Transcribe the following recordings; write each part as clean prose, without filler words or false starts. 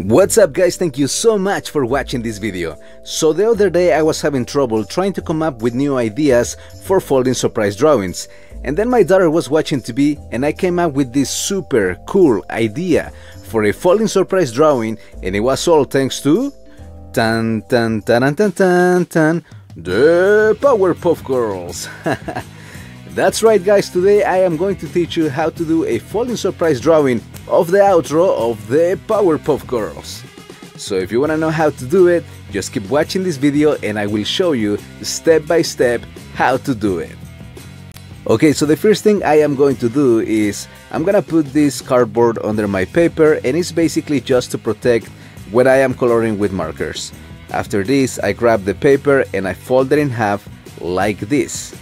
What's up guys, thank you so much for watching this video. So the other day I was having trouble trying to come up with new ideas for folding surprise drawings, and then my daughter was watching TV and I came up with this super cool idea for a folding surprise drawing, and it was all thanks to tan tan tan tan tan tan the Powerpuff Girls. That's right guys, today I am going to teach you how to do a folding surprise drawing of the outro of the Powerpuff Girls. So if you want to know how to do it, just keep watching this video and I will show you step by step how to do it. Okay, so the first thing I am going to do is I'm gonna put this cardboard under my paper, and it's basically just to protect when I am coloring with markers. After this, I grab the paper and I fold it in half like this.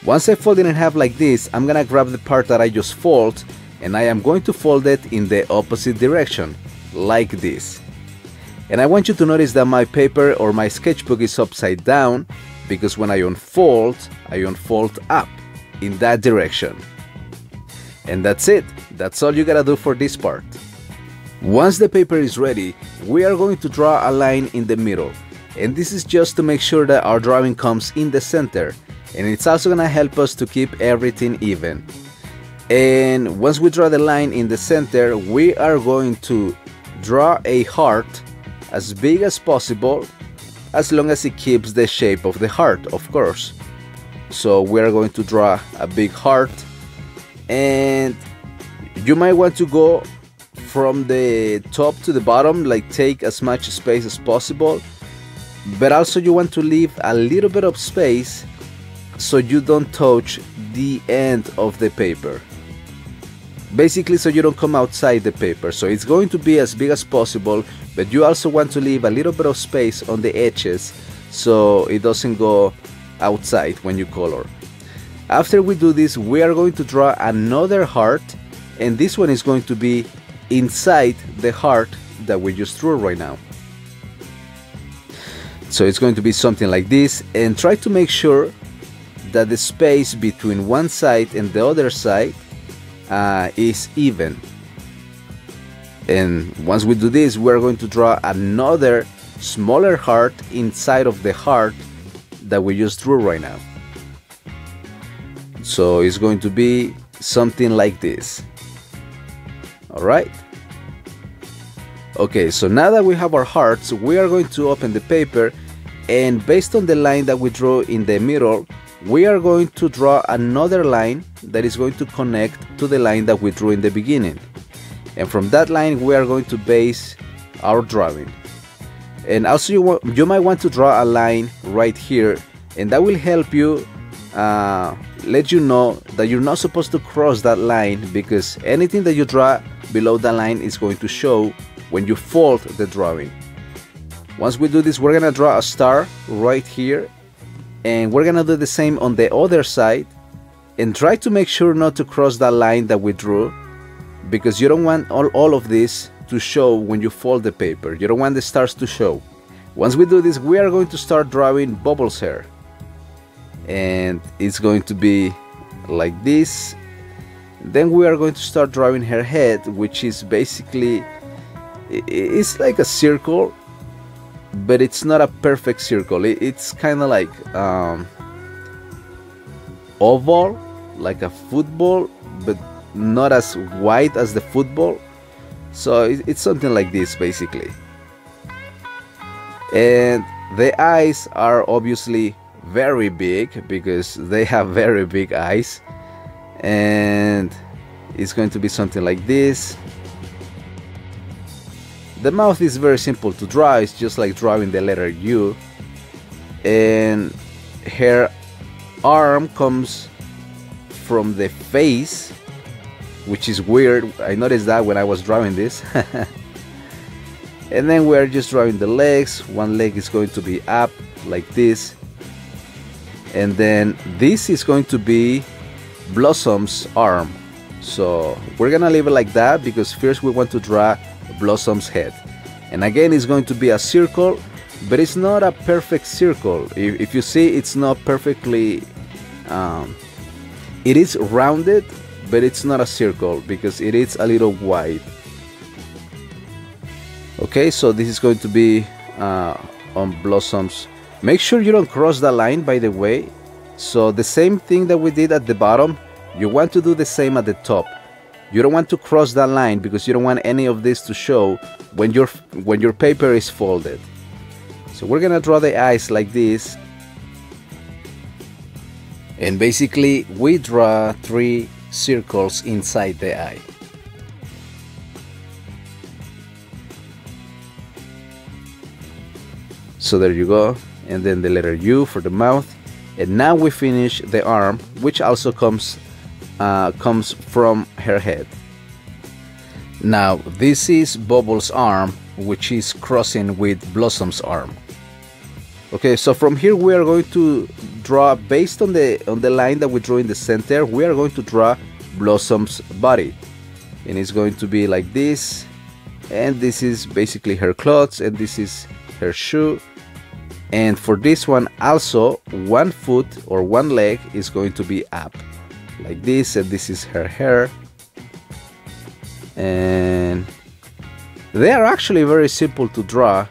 Once I fold it in half like this, I'm gonna grab the part that I just fold and I am going to fold it in the opposite direction, like this. And I want you to notice that my paper or my sketchbook is upside down, because when I unfold up in that direction. And that's it. That's all you gotta do for this part. Once the paper is ready, we are going to draw a line in the middle. And this is just to make sure that our drawing comes in the center. And it's also gonna help us to keep everything even. And once we draw the line in the center, we are going to draw a heart as big as possible, as long as it keeps the shape of the heart, of course. So we are going to draw a big heart, and you might want to go from the top to the bottom, like take as much space as possible, but also you want to leave a little bit of space so you don't touch the end of the paper. Basically, so you don't come outside the paper. So it's going to be as big as possible, but you also want to leave a little bit of space on the edges so it doesn't go outside when you color. After we do this, we are going to draw another heart, and this one is going to be inside the heart that we just drew right now. So it's going to be something like this, and try to make sure that the space between one side and the other side is even. And once we do this, we're going to draw another smaller heart inside of the heart that we just drew right now. So it's going to be something like this. Alright? Okay, so now that we have our hearts, we are going to open the paper, and based on the line that we drew in the middle, we are going to draw another line that is going to connect to the line that we drew in the beginning. And from that line, we are going to base our drawing. And also you might want to draw a line right here, and that will help you let you know that you're not supposed to cross that line, because anything that you draw below that line is going to show when you fold the drawing. Once we do this, we're gonna draw a star right here, and we're gonna do the same on the other side, and try to make sure not to cross that line that we drew, because you don't want all of this to show when you fold the paper. You don't want the stars to show. Once we do this, we are going to start drawing Bubbles' hair, and it's going to be like this. Then we are going to start drawing her head, which is basically, it's like a circle, but it's not a perfect circle. It's kind of like oval, like a football, but not as wide as the football. So it's something like this basically. And the eyes are obviously very big, because they have very big eyes, and it's going to be something like this. The mouth is very simple to draw, it's just like drawing the letter U. And her arm comes from the face, which is weird. I noticed that when I was drawing this. And then we're just drawing the legs. One leg is going to be up like this. And then this is going to be Blossom's arm. So we're gonna leave it like that, because first we want to draw Blossom's head. And again, it's going to be a circle, but it's not a perfect circle. If you see, it's not perfectly it is rounded, but it's not a circle because it is a little wide. Okay, so this is going to be on Blossoms. Make sure you don't cross the line, by the way. So the same thing that we did at the bottom, you want to do the same at the top. You don't want to cross that line because you don't want any of this to show when your paper is folded. So we're gonna draw the eyes like this, and basically we draw 3 circles inside the eye. So there you go, and then the letter U for the mouth, and now we finish the arm, which also comes from her head. Now this is Bubble's arm, which is crossing with Blossom's arm. Okay, so from here we are going to draw, based on the line that we drew in the center, we are going to draw Blossom's body, and it's going to be like this, and this is basically her clothes, and this is her shoe. And for this one also, one foot or one leg is going to be up like this, and this is her hair. And they are actually very simple to draw.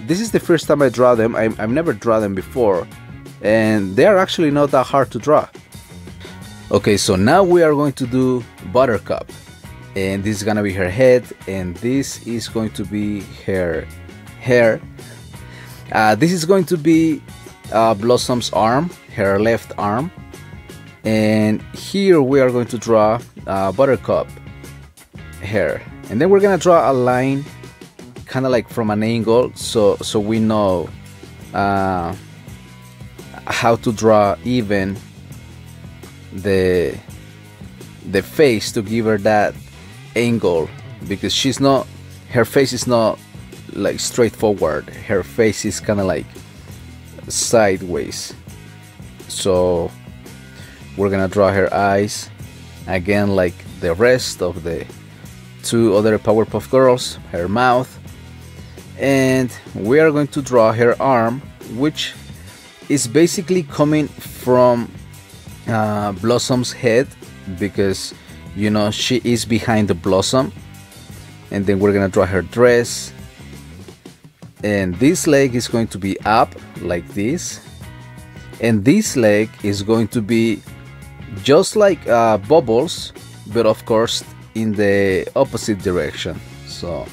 This is the first time I draw them. I've never drawn them before, and they are actually not that hard to draw. Okay, so now we are going to do Buttercup, and this is gonna be her head, and this is going to be her hair. This is going to be Blossom's arm, her left arm, and here we are going to draw Buttercup hair, and then we're gonna draw a line kind of like from an angle, so we know how to draw even the face to give her that angle, because her face is not like straightforward. Her face is kind of like sideways. So we're gonna draw her eyes again like the rest of the 2 other Powerpuff Girls, her mouth, and we are going to draw her arm, which is basically coming from Blossom's head, because you know she is behind the Blossom. And then we're gonna draw her dress, and this leg is going to be up like this, and this leg is going to be just like Bubbles, but of course in the opposite direction. So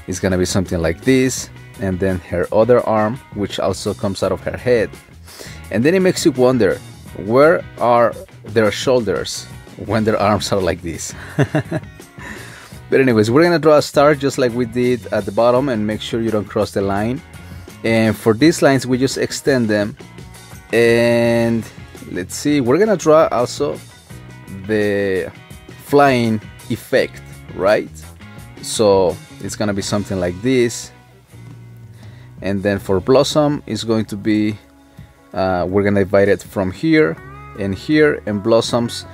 it's gonna be something like this, and then her other arm, which also comes out of her head. And then it makes you wonder, where are their shoulders when their arms are like this? But anyways, we're gonna draw a star just like we did at the bottom, and make sure you don't cross the line. And for these lines we just extend them, and let's see, we're gonna draw also the flying effect, right? So it's gonna be something like this. And then for Blossom it's going to be we're gonna divide it from here and here, and Blossom's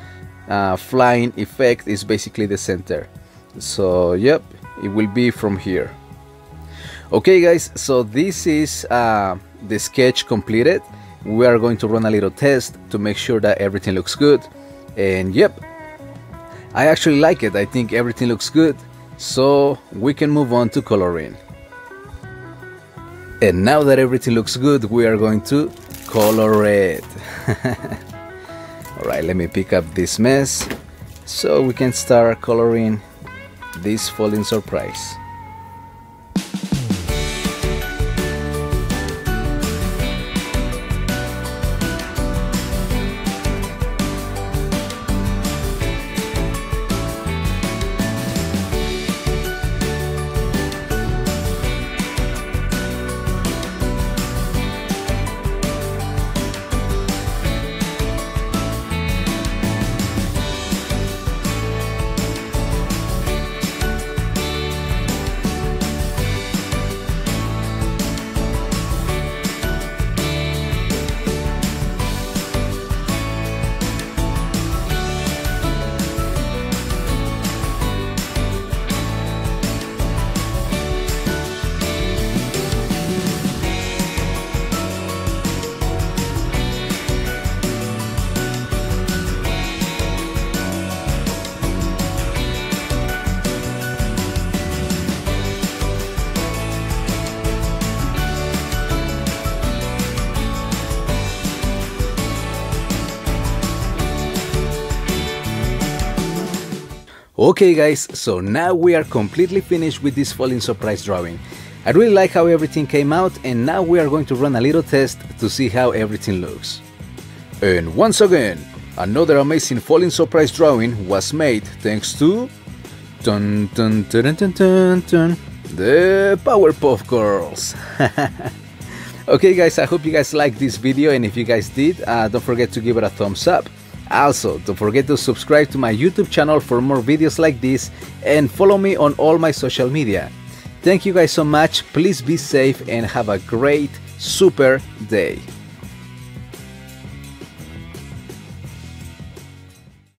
flying effect is basically the center. So yep, it will be from here. Okay guys, so this is the sketch completed. We are going to run a little test to make sure that everything looks good, and yep, I actually like it. I think everything looks good, so we can move on to coloring. And now that everything looks good, we are going to color it. Alright, let me pick up this mess so we can start coloring this folding surprise. Okay guys, so now we are completely finished with this falling surprise drawing. I really like how everything came out, and now we are going to run a little test to see how everything looks. And once again, another amazing falling surprise drawing was made thanks to dun, dun, dun, dun, dun, dun, the Powerpuff Girls. Okay guys, I hope you guys liked this video, and if you guys did, don't forget to give it a thumbs up. Also, don't forget to subscribe to my YouTube channel for more videos like this, and follow me on all my social media. Thank you guys so much, please be safe and have a great, super day.